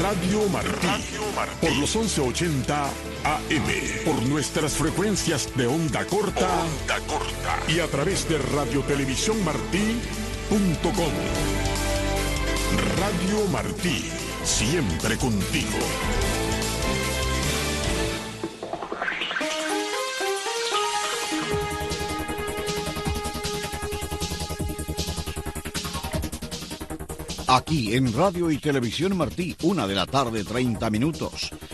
Radio Martí, por los 1180 AM, por nuestras frecuencias de onda corta, y a través de radiotelevisiónmartí.com. Radio Martí, siempre contigo. Aquí en Radio y Televisión Martí, 1:30 p.m.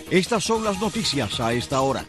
Estas son las noticias a esta hora.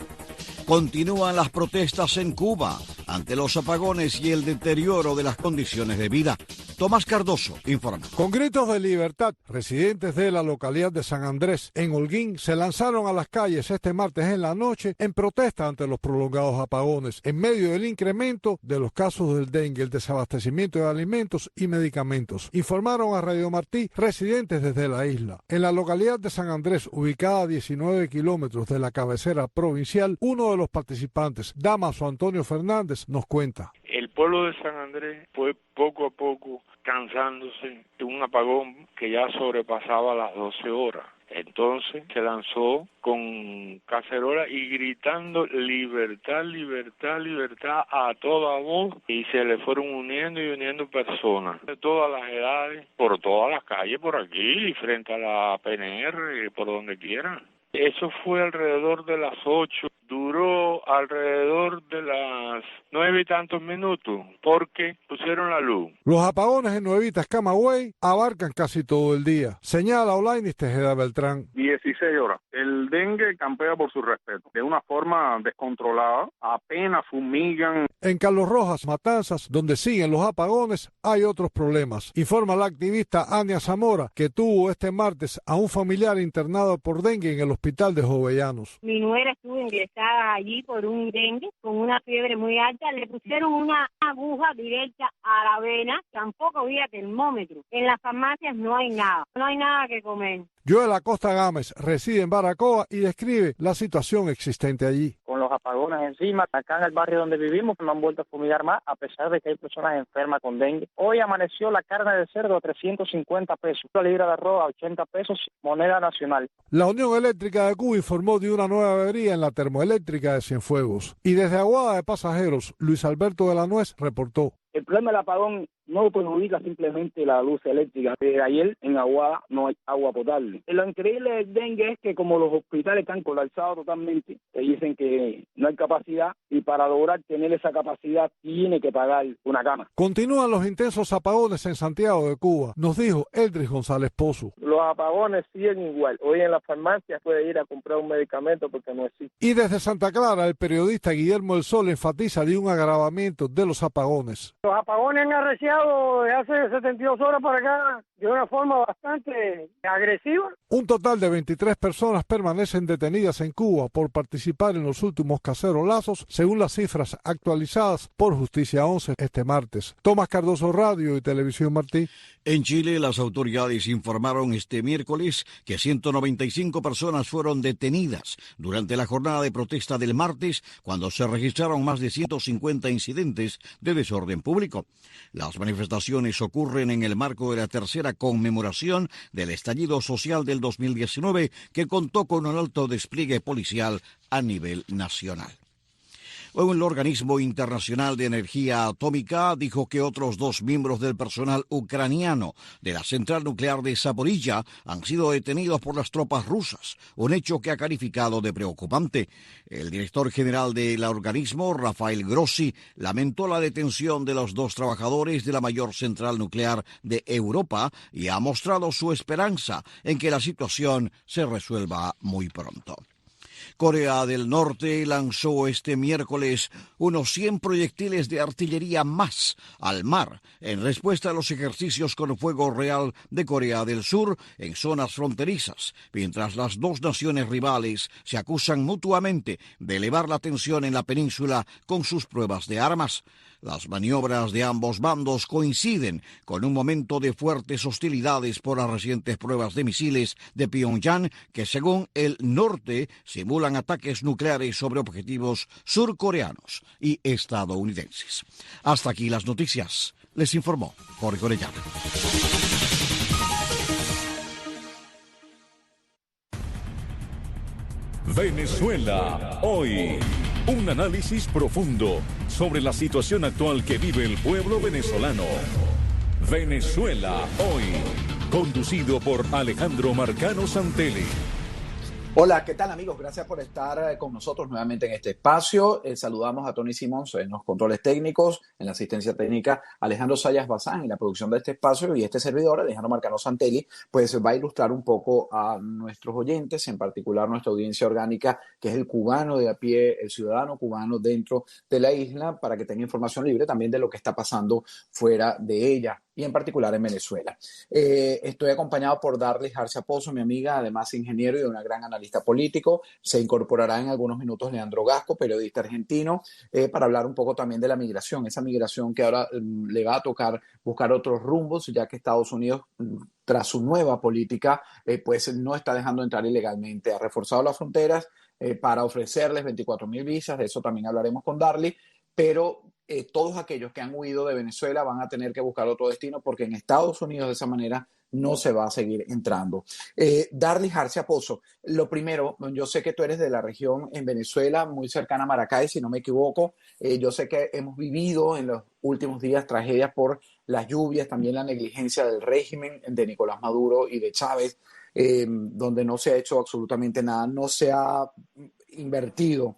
Continúan las protestas en Cuba ante los apagones y el deterioro de las condiciones de vida. Tomás Cardoso informa. Con gritos de libertad, residentes de la localidad de San Andrés, en Holguín, se lanzaron a las calles este martes en la noche en protesta ante los prolongados apagones, en medio del incremento de los casos del dengue, el desabastecimiento de alimentos y medicamentos. Informaron a Radio Martí residentes desde la isla. En la localidad de San Andrés, ubicada a 19 kilómetros de la cabecera provincial, uno de los participantes, Damaso Antonio Fernández, nos cuenta. El pueblo de San Andrés fue poco a poco cansándose de un apagón que ya sobrepasaba las 12 horas. Entonces se lanzó con cacerola y gritando libertad, libertad, libertad a toda voz, y se le fueron uniendo y uniendo personas de todas las edades, por todas las calles, por aquí, frente a la PNR, por donde quieran. Eso fue alrededor de las 8, duró alrededor de las 9 y tantos minutos, porque pusieron la luz. Los apagones en Nuevitas, Camagüey, abarcan casi todo el día, señala Olainis Tejeda Beltrán. 16 horas. El dengue campea por su respeto, de una forma descontrolada, apenas fumigan. En Carlos Rojas, Matanzas, donde siguen los apagones, hay otros problemas. Informa la activista Ania Zamora, que tuvo este martes a un familiar internado por dengue en el hospital de Jovellanos. Mi nuera estuvo ingresada allí por un dengue, con una fiebre muy alta. Le pusieron una aguja directa a la vena, tampoco había termómetro. En las farmacias no hay nada que comer. Joel Acosta Gámez reside en Baracoa y describe la situación existente allí. Con los apagones encima, acá en el barrio donde vivimos, me han vuelto a fumigar más, a pesar de que hay personas enfermas con dengue. Hoy amaneció la carne de cerdo a 350 pesos, la libra de arroz a 80 pesos, moneda nacional. La Unión Eléctrica de Cuba informó de una nueva avería en la termoeléctrica de Cienfuegos. Y desde Aguada de Pasajeros, Luis Alberto de la Nuez reportó. El problema del apagón no perjudica simplemente la luz eléctrica. Desde ayer en Aguada no hay agua potable. Lo increíble del dengue es que como los hospitales están colapsados totalmente, dicen que no hay capacidad, y para lograr tener esa capacidad tiene que pagar una cama. Continúan los intensos apagones en Santiago de Cuba, nos dijo Eldris González Pozo. Los apagones siguen igual. Hoy en la farmacia puede ir a comprar un medicamento porque no existe. Y desde Santa Clara, el periodista Guillermo del Sol enfatiza de un agravamiento de los apagones. Los apagones han arreciado de hace 72 horas para acá de una forma bastante agresiva. Un total de 23 personas permanecen detenidas en Cuba por participar en los últimos cacerolazos, según las cifras actualizadas por Justicia 11 este martes. Tomás Cardoso, Radio y Televisión Martí. En Chile, las autoridades informaron este miércoles que 195 personas fueron detenidas durante la jornada de protesta del martes, cuando se registraron más de 150 incidentes de desorden público. Las manifestaciones ocurren en el marco de la tercera conmemoración del estallido social del 2019, que contó con un alto despliegue policial a nivel nacional. El Organismo Internacional de Energía Atómica dijo que otros 2 miembros del personal ucraniano de la central nuclear de Zaporilla han sido detenidos por las tropas rusas, un hecho que ha calificado de preocupante. El director general del organismo, Rafael Grossi, lamentó la detención de los 2 trabajadores de la mayor central nuclear de Europa y ha mostrado su esperanza en que la situación se resuelva muy pronto. Corea del Norte lanzó este miércoles unos 100 proyectiles de artillería más al mar en respuesta a los ejercicios con fuego real de Corea del Sur en zonas fronterizas, mientras las 2 naciones rivales se acusan mutuamente de elevar la tensión en la península con sus pruebas de armas. Las maniobras de ambos bandos coinciden con un momento de fuertes hostilidades por las recientes pruebas de misiles de Pyongyang, que según el norte simulan ataques nucleares sobre objetivos surcoreanos y estadounidenses. Hasta aquí las noticias. Les informó Jorge Orellana. Venezuela hoy. Un análisis profundo sobre la situación actual que vive el pueblo venezolano. Venezuela hoy. Conducido por Alejandro Marcano Santelli. Hola, ¿qué tal amigos? Gracias por estar con nosotros nuevamente en este espacio. Saludamos a Tony Simons en los controles técnicos, en la asistencia técnica, Alejandro Sayas Bazán en la producción de este espacio, y este servidor, Alejandro Marcano Santelli, pues va a ilustrar un poco a nuestros oyentes, en particular nuestra audiencia orgánica, que es el cubano de a pie, el ciudadano cubano dentro de la isla, para que tenga información libre también de lo que está pasando fuera de ella, y en particular en Venezuela. Estoy acompañado por Darly Jarcia Pozo, mi amiga, además ingeniero y una gran analista político. Se incorporará en algunos minutos Leandro Gasco, periodista argentino, para hablar un poco también de la migración, esa migración que ahora le va a tocar buscar otros rumbos, ya que Estados Unidos, tras su nueva política, pues no está dejando entrar ilegalmente. Ha reforzado las fronteras para ofrecerles 24.000 visas, de eso también hablaremos con Darly, pero todos aquellos que han huido de Venezuela van a tener que buscar otro destino, porque en Estados Unidos de esa manera no se va a seguir entrando. Darly Jarcia Pozo, lo primero, yo sé que tú eres de la región en Venezuela, muy cercana a Maracay, si no me equivoco. Yo sé que hemos vivido en los últimos días tragedias por las lluvias, también la negligencia del régimen de Nicolás Maduro y de Chávez, donde no se ha hecho absolutamente nada, no se ha invertido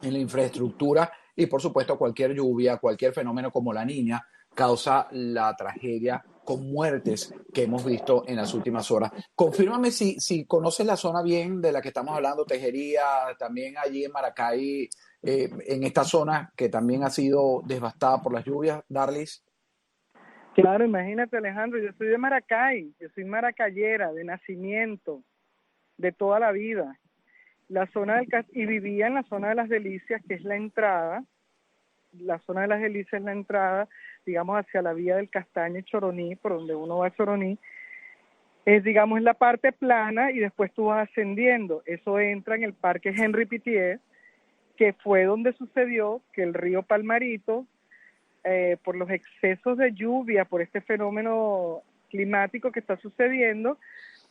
en la infraestructura, y por supuesto cualquier lluvia, cualquier fenómeno como la Niña causa la tragedia con muertes que hemos visto en las últimas horas. Confírmame si conoces la zona bien de la que estamos hablando, Tejería, también allí en Maracay, en esta zona que también ha sido devastada por las lluvias, Darlis. Claro, imagínate, Alejandro, yo soy de Maracay, yo soy maracayera de nacimiento, de toda la vida. Y vivía en la zona de las Delicias, que es la entrada. La zona de las Delicias es la entrada, digamos, hacia la vía del Castaño y Choroní, por donde uno va a Choroní. Es, digamos, la parte plana, y después tú vas ascendiendo. Eso entra en el Parque Henry Pittier, que fue donde sucedió que el río Palmarito, por los excesos de lluvia, por este fenómeno climático que está sucediendo,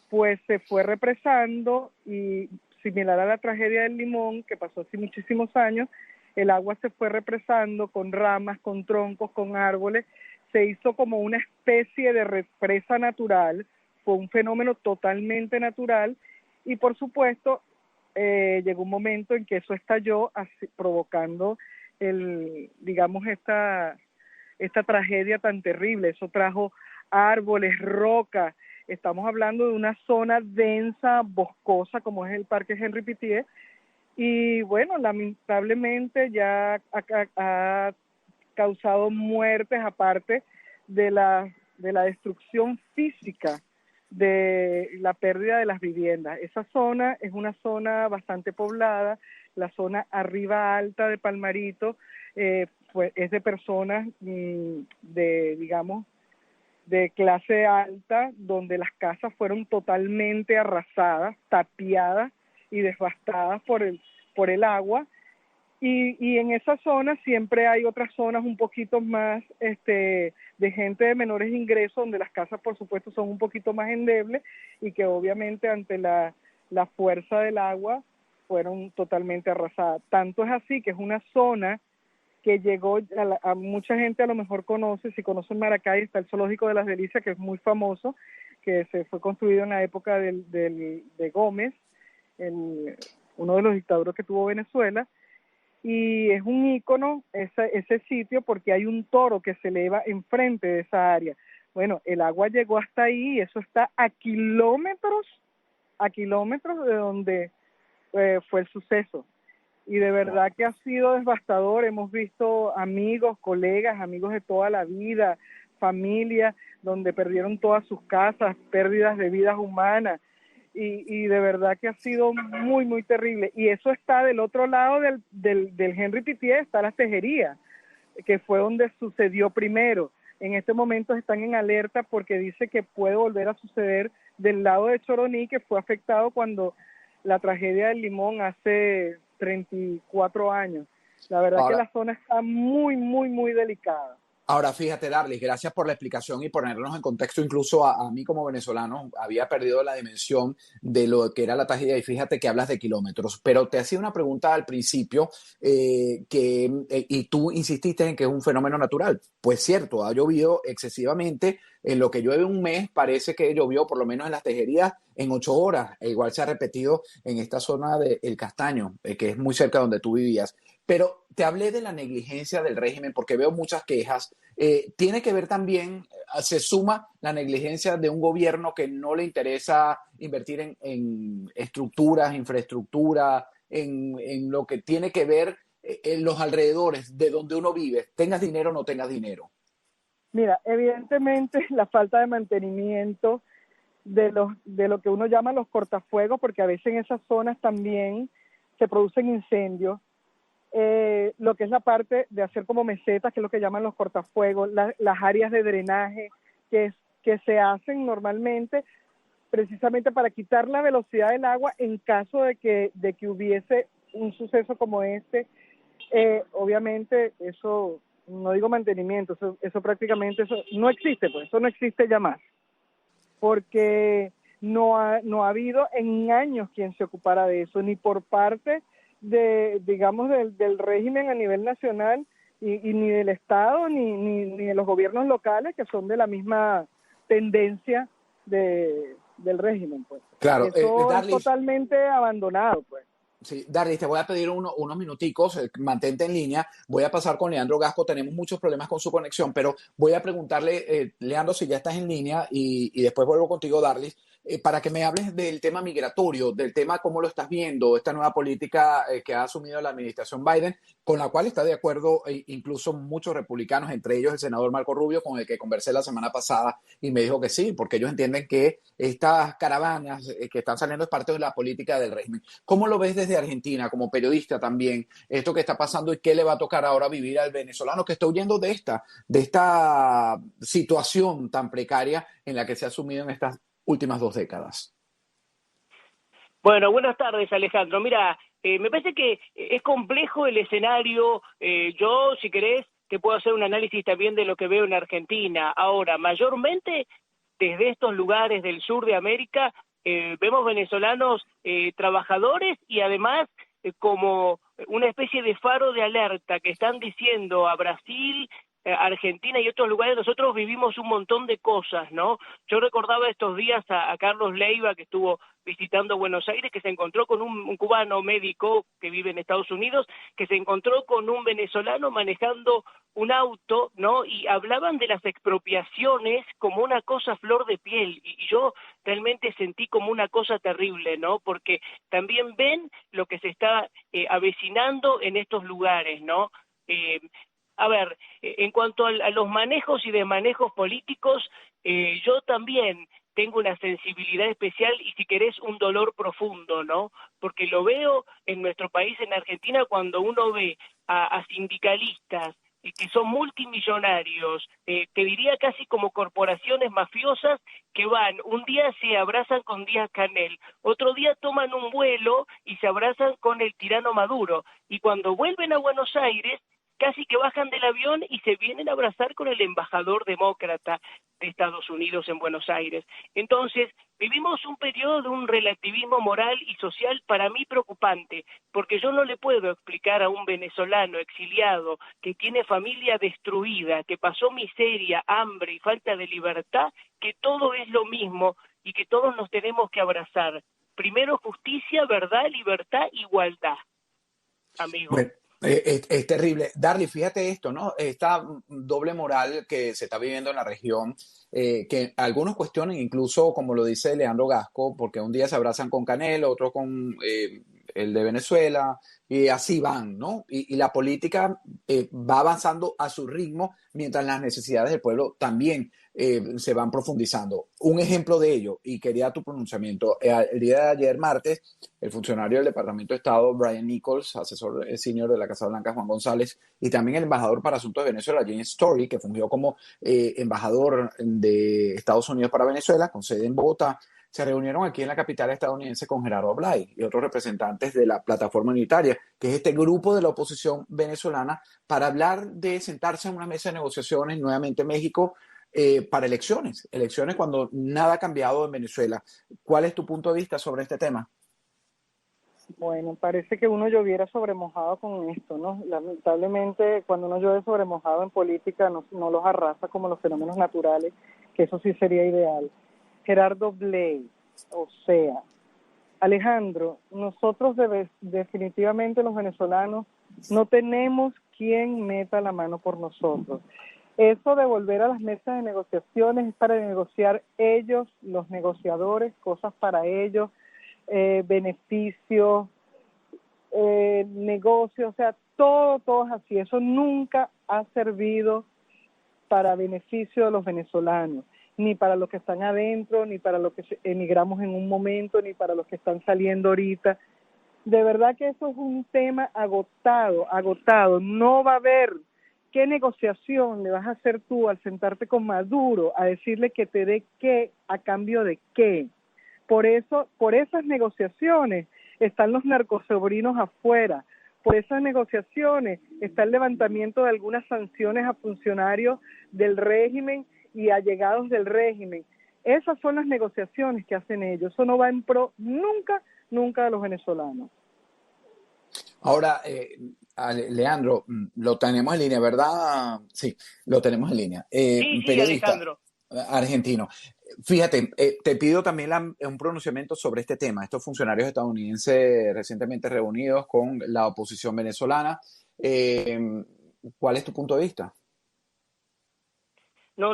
pues se fue represando, y similar a la tragedia del Limón, que pasó hace muchísimos años, el agua se fue represando con ramas, con troncos, con árboles, se hizo como una especie de represa natural, fue un fenómeno totalmente natural, y por supuesto llegó un momento en que eso estalló, provocando esta tragedia tan terrible. Eso trajo árboles, rocas. Estamos hablando de una zona densa, boscosa, como es el Parque Henry Pittier, y bueno, lamentablemente ya ha causado muertes, aparte de la destrucción física, de la pérdida de las viviendas. Esa zona es una zona bastante poblada, la zona arriba alta de Palmarito, pues es de personas de clase alta, donde las casas fueron totalmente arrasadas, tapiadas y devastadas por el agua, y en esa zona siempre hay otras zonas un poquito más de gente de menores ingresos, donde las casas por supuesto son un poquito más endebles, y que obviamente ante la fuerza del agua fueron totalmente arrasadas. Tanto es así que es una zona que llegó a mucha gente, a lo mejor conoce, si conocen Maracay, está el Zoológico de las Delicias, que es muy famoso, que se fue construido en la época de Gómez, uno de los dictadores que tuvo Venezuela, y es un ícono ese sitio, porque hay un toro que se eleva enfrente de esa área. Bueno, el agua llegó hasta ahí, y eso está a kilómetros de donde fue el suceso. Y de verdad que ha sido devastador. Hemos visto amigos, colegas, amigos de toda la vida, familia, donde perdieron todas sus casas, pérdidas de vidas humanas, y de verdad que ha sido muy, muy terrible. Y eso está del otro lado del Henry Pittier, está la Tejería, que fue donde sucedió primero. En este momento están en alerta porque dice que puede volver a suceder del lado de Choroní, que fue afectado cuando la tragedia del Limón hace 34 años. La verdad que la zona está muy, muy, muy delicada. Ahora, fíjate, Darlis, gracias por la explicación y ponernos en contexto. Incluso a mí como venezolano había perdido la dimensión de lo que era la tragedia y fíjate que hablas de kilómetros. Pero te hacía una pregunta al principio y tú insististe en que es un fenómeno natural. Pues cierto, ha llovido excesivamente. En lo que llueve un mes parece que llovió por lo menos en las Tejerías en 8 horas. E igual se ha repetido en esta zona de El Castaño, que es muy cerca de donde tú vivías. Pero te hablé de la negligencia del régimen porque veo muchas quejas. Tiene que ver también, se suma la negligencia de un gobierno que no le interesa invertir en estructuras, infraestructura, en lo que tiene que ver en los alrededores de donde uno vive, tengas dinero o no tengas dinero. Mira, evidentemente la falta de mantenimiento de lo que uno llama los cortafuegos, porque a veces en esas zonas también se producen incendios. Lo que es la parte de hacer como mesetas, que es lo que llaman los cortafuegos, las áreas de drenaje que se hacen normalmente precisamente para quitar la velocidad del agua en caso de que hubiese un suceso como este. Obviamente eso, no digo mantenimiento, eso prácticamente eso no existe, pues eso no existe ya más, porque no ha habido en años quien se ocupara de eso, ni por parte digamos del régimen a nivel nacional y ni del Estado ni de los gobiernos locales, que son de la misma tendencia del régimen, pues. Claro, eso Darlis, es totalmente abandonado, pues. Sí, Darlis, te voy a pedir unos minuticos, mantente en línea. Voy a pasar con Leandro Gasco, tenemos muchos problemas con su conexión, pero voy a preguntarle, Leandro, si ya estás en línea y después vuelvo contigo, Darlis, para que me hables del tema migratorio, del tema cómo lo estás viendo, esta nueva política que ha asumido la administración Biden, con la cual está de acuerdo incluso muchos republicanos, entre ellos el senador Marco Rubio, con el que conversé la semana pasada y me dijo que sí, porque ellos entienden que estas caravanas que están saliendo es parte de la política del régimen. ¿Cómo lo ves desde Argentina, como periodista también, esto que está pasando y qué le va a tocar ahora vivir al venezolano que está huyendo de esta situación tan precaria en la que se ha asumido en estas últimas 2 décadas? Bueno, buenas tardes, Alejandro. Mira, me parece que es complejo el escenario. Yo, si querés, te puedo hacer un análisis también de lo que veo en Argentina. Ahora, mayormente desde estos lugares del sur de América, vemos venezolanos trabajadores y además como una especie de faro de alerta que están diciendo a Brasil, Argentina y otros lugares, nosotros vivimos un montón de cosas, ¿no? Yo recordaba estos días a Carlos Leiva, que estuvo visitando Buenos Aires, que se encontró con un cubano médico que vive en Estados Unidos, que se encontró con un venezolano manejando un auto, ¿no? Y hablaban de las expropiaciones como una cosa a flor de piel, y yo realmente sentí como una cosa terrible, ¿no? Porque también ven lo que se está avecinando en estos lugares, ¿no? A ver, en cuanto a los manejos y desmanejos políticos, yo también tengo una sensibilidad especial y, si querés, un dolor profundo, ¿no? Porque lo veo en nuestro país, en Argentina, cuando uno ve a sindicalistas que son multimillonarios, te diría casi como corporaciones mafiosas, que van, un día se abrazan con Díaz-Canel, otro día toman un vuelo y se abrazan con el tirano Maduro, y cuando vuelven a Buenos Aires, casi que bajan del avión y se vienen a abrazar con el embajador demócrata de Estados Unidos en Buenos Aires. Entonces, vivimos un periodo de un relativismo moral y social para mí preocupante, porque yo no le puedo explicar a un venezolano exiliado que tiene familia destruida, que pasó miseria, hambre y falta de libertad, que todo es lo mismo y que todos nos tenemos que abrazar. Primero justicia, verdad, libertad, igualdad, amigo. Bueno. Es terrible. Darly, fíjate esto, ¿no? Esta doble moral que se está viviendo en la región, que algunos cuestionan incluso, como lo dice Leandro Gasco, porque un día se abrazan con Canel, otro con el de Venezuela, y así van, ¿no? Y la política va avanzando a su ritmo, mientras las necesidades del pueblo también se van profundizando. Un ejemplo de ello, y quería tu pronunciamiento, el día de ayer, martes, el funcionario del Departamento de Estado, Brian Nichols, asesor senior de la Casa Blanca, Juan González, y también el embajador para Asuntos de Venezuela, James Story, que fungió como embajador de Estados Unidos para Venezuela, con sede en Bogotá, se reunieron aquí en la capital estadounidense con Gerardo Blay y otros representantes de la Plataforma Unitaria, que es este grupo de la oposición venezolana, para hablar de sentarse en una mesa de negociaciones nuevamente en México para elecciones cuando nada ha cambiado en Venezuela. ¿Cuál es tu punto de vista sobre este tema? Bueno, parece que uno lloviera sobre mojado con esto, ¿no? Lamentablemente, cuando uno llueve sobre mojado en política, no los arrasa como los fenómenos naturales, que eso sí sería ideal. Gerardo Blay, o sea, Alejandro, nosotros definitivamente los venezolanos no tenemos quien meta la mano por nosotros. Eso de volver a las mesas de negociaciones es para negociar ellos, los negociadores, cosas para ellos, beneficios, negocios, o sea, todo es así. Eso nunca ha servido para beneficio de los venezolanos, ni para los que están adentro, ni para los que emigramos en un momento, ni para los que están saliendo ahorita. De verdad que eso es un tema agotado. No va a haber. ¿Qué negociación le vas a hacer tú al sentarte con Maduro a decirle que te dé qué a cambio de qué? Por esas negociaciones están los narcosobrinos afuera. Por esas negociaciones está el levantamiento de algunas sanciones a funcionarios del régimen y allegados del régimen. Esas son las negociaciones que hacen ellos. Eso no va en pro nunca de los venezolanos. Ahora, Leandro, lo tenemos en línea, ¿verdad? Sí, lo tenemos en línea. Sí, Periodista Alejandro. argentino. Fíjate, te pido también un pronunciamiento sobre este tema. Estos funcionarios estadounidenses recientemente reunidos con la oposición venezolana. ¿Cuál es tu punto de vista? No,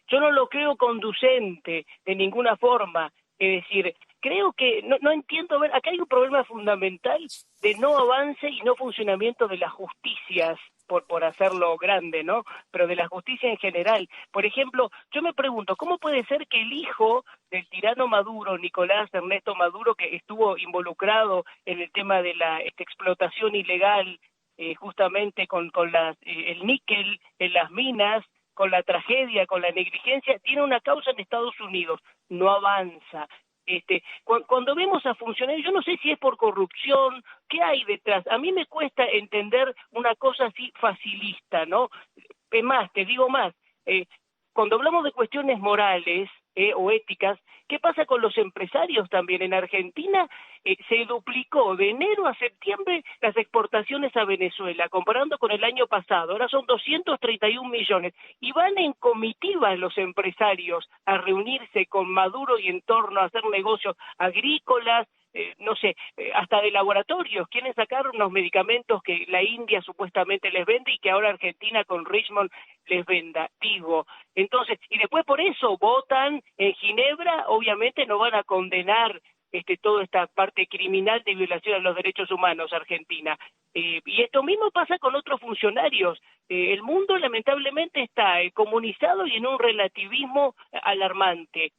yo no lo creo conducente de ninguna forma. Es decir, creo que, no entiendo, a ver, acá hay un problema fundamental de no avance y no funcionamiento de las justicias, por hacerlo grande, ¿no? Pero de la justicia en general. Por ejemplo, yo me pregunto, ¿cómo puede ser que el hijo del tirano Maduro, Nicolás Ernesto Maduro, que estuvo involucrado en el tema de la explotación ilegal, justamente con el níquel en las minas, con la tragedia, con la negligencia, tiene una causa en Estados Unidos, no avanza. Cuando vemos a funcionarios, yo no sé si es por corrupción, ¿qué hay detrás? A mí me cuesta entender una cosa así facilista, ¿no? Es más, te digo más, cuando hablamos de cuestiones morales o éticas, ¿qué pasa con los empresarios también? En Argentina se duplicó de enero a septiembre las exportaciones a Venezuela, comparando con el año pasado. Ahora son 231 millones. Y van en comitiva los empresarios a reunirse con Maduro y en torno a hacer negocios agrícolas, hasta de laboratorios. Quieren sacar unos medicamentos que la India supuestamente les vende y que ahora Argentina con Richmond les venda. Entonces, y después por eso votan en Ginebra, obviamente no van a condenar toda esta parte criminal de violación a los derechos humanos Argentina. Y esto mismo pasa con otros funcionarios. El mundo lamentablemente está comunizado y en un relativismo alarmante.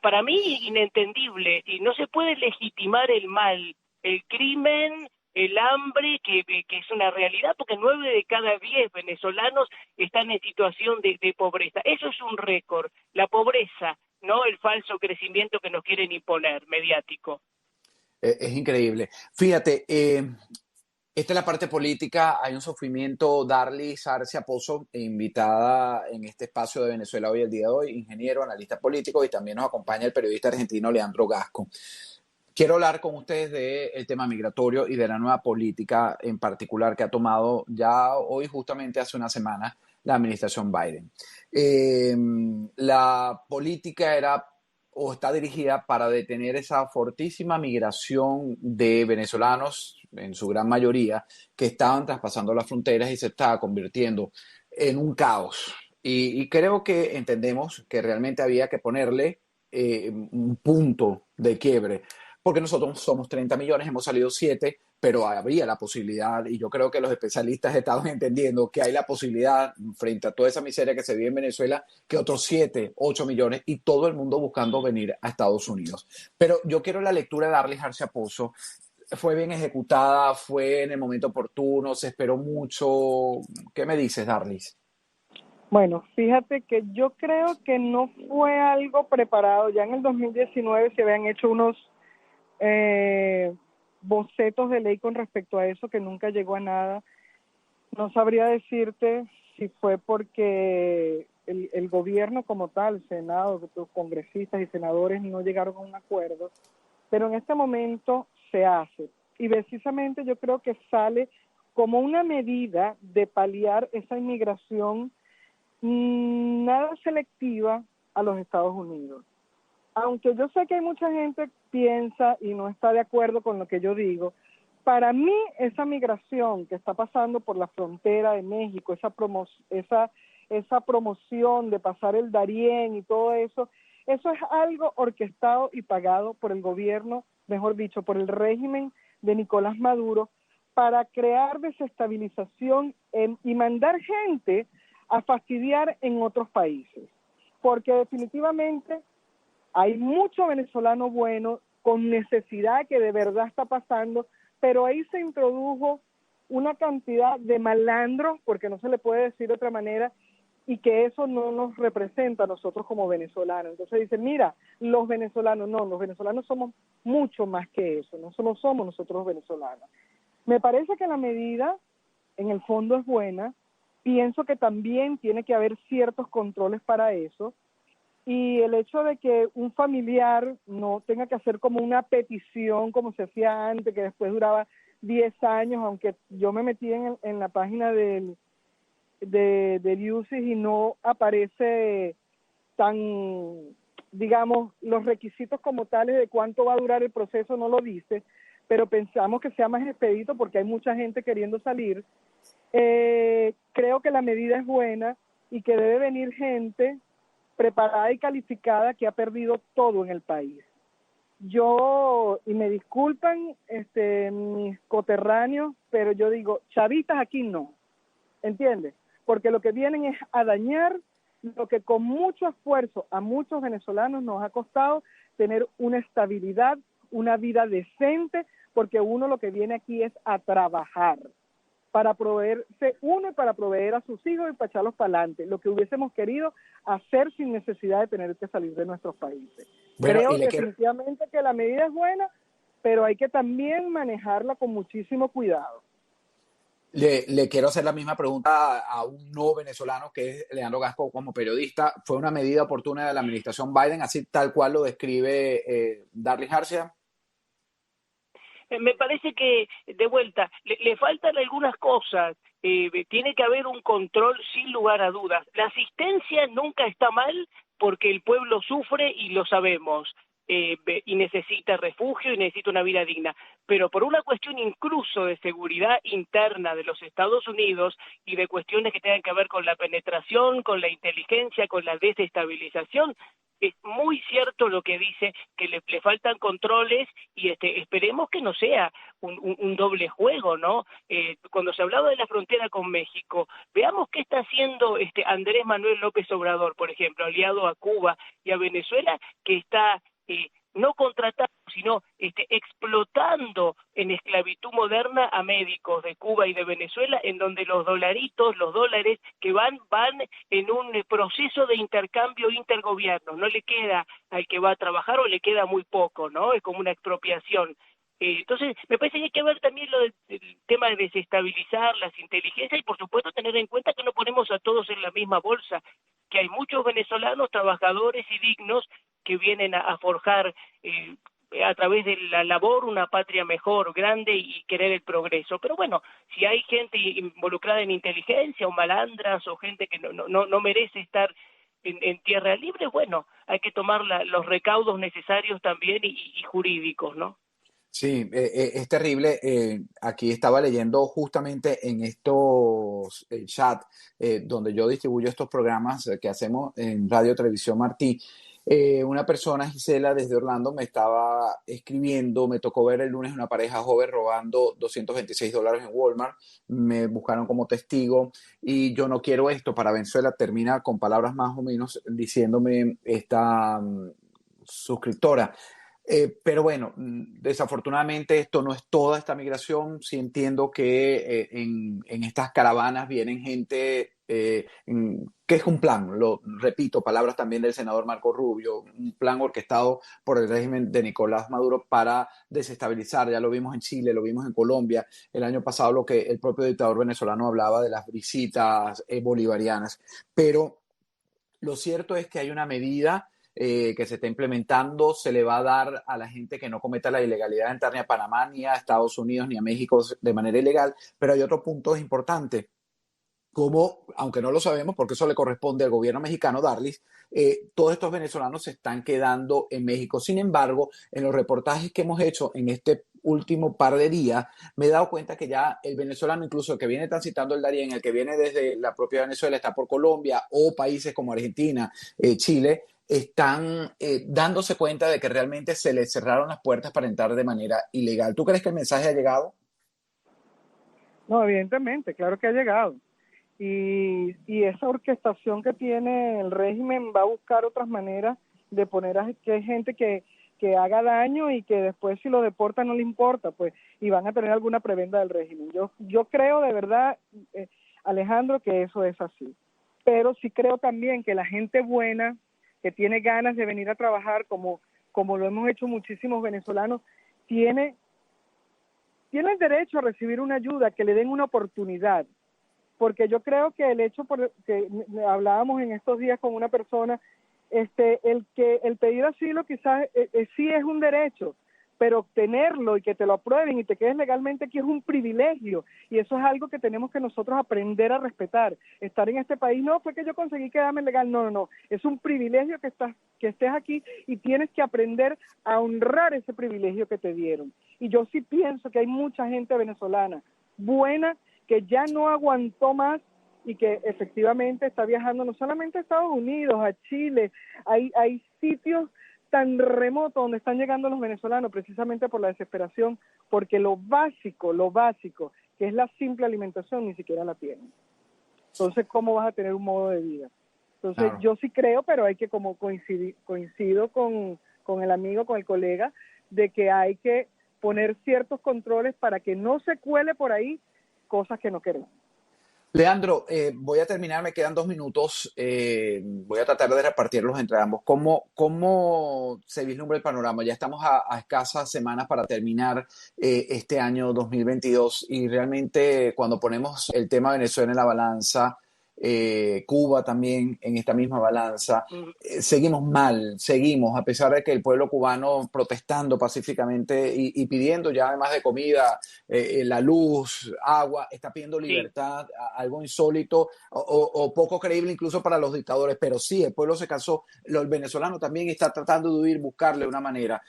Para mí inentendible, y no se puede legitimar el mal, el crimen, el hambre, que es una realidad, porque 9 de cada 10 venezolanos están en situación de pobreza. Eso es un récord, la pobreza, no el falso crecimiento que nos quieren imponer, mediático. Es increíble. Fíjate, esta es la parte política. Hay un sufrimiento. Darlis Arcia Pozo, invitada en este espacio de Venezuela hoy, el día de hoy, ingeniero, analista político, y también nos acompaña el periodista argentino Leandro Gasco. Quiero hablar con ustedes del tema migratorio y de la nueva política en particular que ha tomado ya hoy, justamente hace una semana, la administración Biden. La política está dirigida para detener esa fortísima migración de venezolanos, en su gran mayoría, que estaban traspasando las fronteras y se estaba convirtiendo en un caos. Y creo que entendemos que realmente había que ponerle un punto de quiebre, porque nosotros somos 30 millones, hemos salido 7, pero habría la posibilidad, y yo creo que los especialistas estaban entendiendo que hay la posibilidad, frente a toda esa miseria que se vive en Venezuela, que otros 7, 8 millones y todo el mundo buscando venir a Estados Unidos. Pero yo quiero la lectura de Darlis Arcia Pozo. ¿Fue bien ejecutada? ¿Fue en el momento oportuno? ¿Se esperó mucho? ¿Qué me dices, Darlis? Bueno, fíjate que yo creo que no fue algo preparado. Ya en el 2019 se habían hecho unos bocetos de ley con respecto a eso que nunca llegó a nada. No sabría decirte si fue porque el gobierno como tal, el Senado, los congresistas y senadores no llegaron a un acuerdo, pero en este momento se hace. Y precisamente yo creo que sale como una medida de paliar esa inmigración nada selectiva a los Estados Unidos. Aunque yo sé que hay mucha gente que piensa y no está de acuerdo con lo que yo digo, para mí esa migración que está pasando por la frontera de México, esa promoción de pasar el Darién y todo eso es algo orquestado y pagado por el gobierno, mejor dicho, por el régimen de Nicolás Maduro, para crear desestabilización y mandar gente a fastidiar en otros países. Porque definitivamente hay mucho venezolano bueno con necesidad que de verdad está pasando, pero ahí se introdujo una cantidad de malandros, porque no se le puede decir de otra manera, y que eso no nos representa a nosotros como venezolanos. Entonces dicen, mira, los venezolanos somos mucho más que eso, no solo somos nosotros los venezolanos. Me parece que la medida en el fondo es buena, pienso que también tiene que haber ciertos controles para eso, y el hecho de que un familiar no tenga que hacer como una petición como se hacía antes, que después duraba 10 años, aunque yo me metí en la página del UCIS y no aparece tan, digamos, los requisitos como tales de cuánto va a durar el proceso, no lo dice, pero pensamos que sea más expedito porque hay mucha gente queriendo salir. Creo que la medida es buena y que debe venir gente preparada y calificada que ha perdido todo en el país. Yo, y me disculpan mis coterráneos, pero yo digo, chavistas aquí no, ¿entiendes? Porque lo que vienen es a dañar lo que con mucho esfuerzo a muchos venezolanos nos ha costado tener una estabilidad, una vida decente, porque uno lo que viene aquí es a trabajar para proveerse uno y para proveer a sus hijos y para echarlos para adelante, lo que hubiésemos querido hacer sin necesidad de tener que salir de nuestros países. Bueno, Creo definitivamente que la medida es buena, pero hay que también manejarla con muchísimo cuidado. Le quiero hacer la misma pregunta a un no venezolano que es Leandro Gasco como periodista. ¿Fue una medida oportuna de la administración Biden, así tal cual lo describe Darly García? Me parece que, de vuelta, le faltan algunas cosas. Tiene que haber un control sin lugar a dudas. La asistencia nunca está mal porque el pueblo sufre y lo sabemos. Y necesita refugio y necesita una vida digna, pero por una cuestión incluso de seguridad interna de los Estados Unidos y de cuestiones que tengan que ver con la penetración, con la inteligencia, con la desestabilización, es muy cierto lo que dice, que le faltan controles y esperemos que no sea un doble juego, ¿no? Cuando se hablaba de la frontera con México, veamos qué está haciendo Andrés Manuel López Obrador, por ejemplo, aliado a Cuba y a Venezuela, que está no contratando, sino explotando en esclavitud moderna a médicos de Cuba y de Venezuela, en donde los dolaritos, los dólares que van en un proceso de intercambio intergobierno. No le queda al que va a trabajar o le queda muy poco, ¿no? Es como una expropiación. Entonces, me parece que hay que ver también lo del tema de desestabilizar las inteligencias y, por supuesto, tener en cuenta que no ponemos a todos en la misma bolsa, que hay muchos venezolanos trabajadores y dignos que vienen a forjar a través de la labor una patria mejor, grande y querer el progreso. Pero bueno, si hay gente involucrada en inteligencia o malandras o gente que no merece estar en tierra libre, bueno, hay que tomar los recaudos necesarios también y jurídicos, ¿no? Sí, es terrible. Aquí estaba leyendo justamente en estos chats donde yo distribuyo estos programas que hacemos en Radio Televisión Martí. Una persona, Gisela, desde Orlando, me estaba escribiendo, me tocó ver el lunes una pareja joven robando $226 en Walmart, me buscaron como testigo y yo no quiero esto para Venezuela. Termina con palabras más o menos diciéndome esta suscriptora. Pero bueno, desafortunadamente esto no es toda esta migración. Sí entiendo que en estas caravanas vienen gente que es un plan, lo repito, palabras también del senador Marco Rubio, un plan orquestado por el régimen de Nicolás Maduro para desestabilizar. Ya lo vimos en Chile, lo vimos en Colombia. El año pasado lo que el propio dictador venezolano hablaba de las visitas bolivarianas. Pero lo cierto es que hay una medida que se está implementando, se le va a dar a la gente que no cometa la ilegalidad de entrar ni a Panamá, ni a Estados Unidos, ni a México de manera ilegal, pero hay otro punto importante, como, aunque no lo sabemos, porque eso le corresponde al gobierno mexicano darles, todos estos venezolanos se están quedando en México. Sin embargo, en los reportajes que hemos hecho en este último par de días, me he dado cuenta que ya el venezolano, incluso el que viene transitando el Darién, el que viene desde la propia Venezuela, está por Colombia o países como Argentina, Chile, están dándose cuenta de que realmente se les cerraron las puertas para entrar de manera ilegal. ¿Tú crees que el mensaje ha llegado? No, evidentemente, claro que ha llegado. Y esa orquestación que tiene el régimen va a buscar otras maneras de poner a que hay gente que haga daño y que después si lo deportan no le importa, pues, y van a tener alguna prebenda del régimen. Yo creo de verdad, Alejandro, que eso es así. Pero sí creo también que la gente buena, que tiene ganas de venir a trabajar, como lo hemos hecho muchísimos venezolanos, tiene el derecho a recibir una ayuda, que le den una oportunidad. Porque yo creo que el hecho que hablábamos en estos días con una persona, el pedir asilo quizás sí es un derecho, pero obtenerlo y que te lo aprueben y te quedes legalmente aquí es un privilegio, y eso es algo que tenemos que nosotros aprender a respetar. Estar en este país no fue que yo conseguí quedarme legal, no, es un privilegio que estés aquí, y tienes que aprender a honrar ese privilegio que te dieron. Y yo sí pienso que hay mucha gente venezolana buena que ya no aguantó más y que efectivamente está viajando no solamente a Estados Unidos, a Chile. Hay sitios tan remotos donde están llegando los venezolanos precisamente por la desesperación, porque lo básico, que es la simple alimentación, ni siquiera la tienen. Entonces, ¿cómo vas a tener un modo de vida? Entonces, claro, yo sí creo, pero hay que, como coincido con el amigo, con el colega, de que hay que poner ciertos controles para que no se cuele por ahí cosas que no queremos. Leandro, voy a terminar, me quedan 2 minutos, voy a tratar de repartirlos entre ambos. ¿Cómo se vislumbra el panorama? Ya estamos a escasas semanas para terminar este año 2022, y realmente cuando ponemos el tema Venezuela en la balanza, Cuba también en esta misma balanza, seguimos mal, a pesar de que el pueblo cubano protestando pacíficamente y pidiendo ya, además de comida, la luz, agua, está pidiendo libertad, algo insólito o poco creíble incluso para los dictadores, pero sí, el pueblo se cansó, el venezolano también está tratando de huir, buscarle una manera.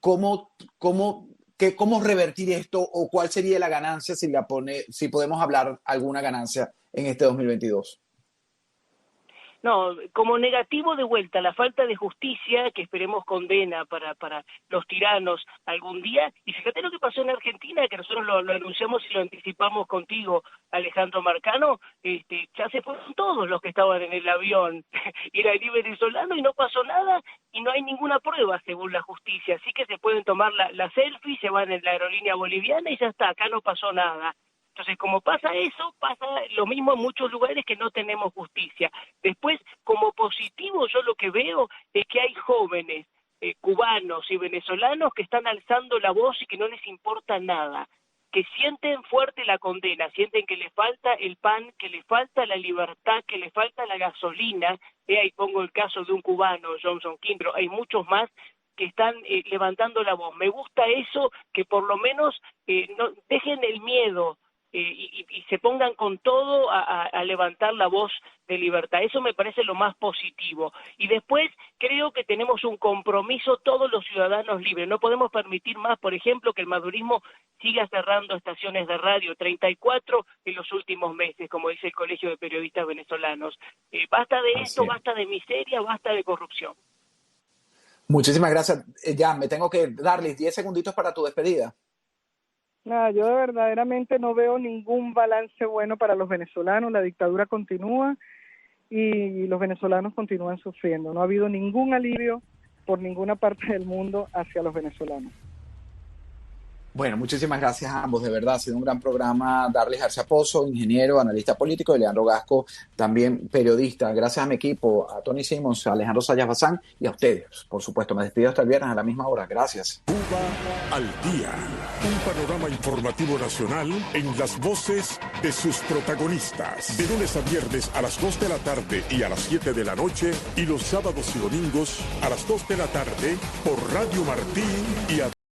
¿Cómo revertir esto, o cuál sería la ganancia si podemos hablar alguna ganancia en este 2022? No, como negativo de vuelta, la falta de justicia, que esperemos condena para los tiranos algún día. Y fíjate lo que pasó en Argentina, que nosotros lo anunciamos y lo anticipamos contigo, Alejandro Marcano. Ya se fueron todos los que estaban en el avión iraní venezolano y no pasó nada, y no hay ninguna prueba según la justicia. Así que se pueden tomar la selfie, se van en la aerolínea boliviana y ya está, acá no pasó nada. Entonces, como pasa eso, pasa lo mismo en muchos lugares que no tenemos justicia. Después, como positivo, yo lo que veo es que hay jóvenes cubanos y venezolanos que están alzando la voz y que no les importa nada, que sienten fuerte la condena, sienten que les falta el pan, que les falta la libertad, que les falta la gasolina. Ahí pongo el caso de un cubano, Johnson King, pero hay muchos más que están levantando la voz. Me gusta eso, que por lo menos no dejen el miedo, y se pongan con todo a levantar la voz de libertad. Eso me parece lo más positivo. Y después creo que tenemos un compromiso todos los ciudadanos libres. No podemos permitir más, por ejemplo, que el madurismo siga cerrando estaciones de radio, 34 en los últimos meses, como dice el Colegio de Periodistas Venezolanos. Basta de esto, basta de miseria, basta de corrupción. Muchísimas gracias. Ya, me tengo que darles 10 segunditos para tu despedida. Nada, yo verdaderamente no veo ningún balance bueno para los venezolanos. La dictadura continúa y los venezolanos continúan sufriendo. No ha habido ningún alivio por ninguna parte del mundo hacia los venezolanos. Bueno, muchísimas gracias a ambos, de verdad, ha sido un gran programa. Darles García Pozo, ingeniero, analista político, y Leandro Gasco, también periodista. Gracias a mi equipo, a Tony Simmons, a Alejandro Sayas Bazán y a ustedes, por supuesto. Me despido hasta el viernes a la misma hora. Gracias. Cuba al día, un panorama informativo nacional en las voces de sus protagonistas. De lunes a viernes a las 2 de la tarde y a las 7 de la noche, y los sábados y domingos a las 2 de la tarde por Radio Martí y a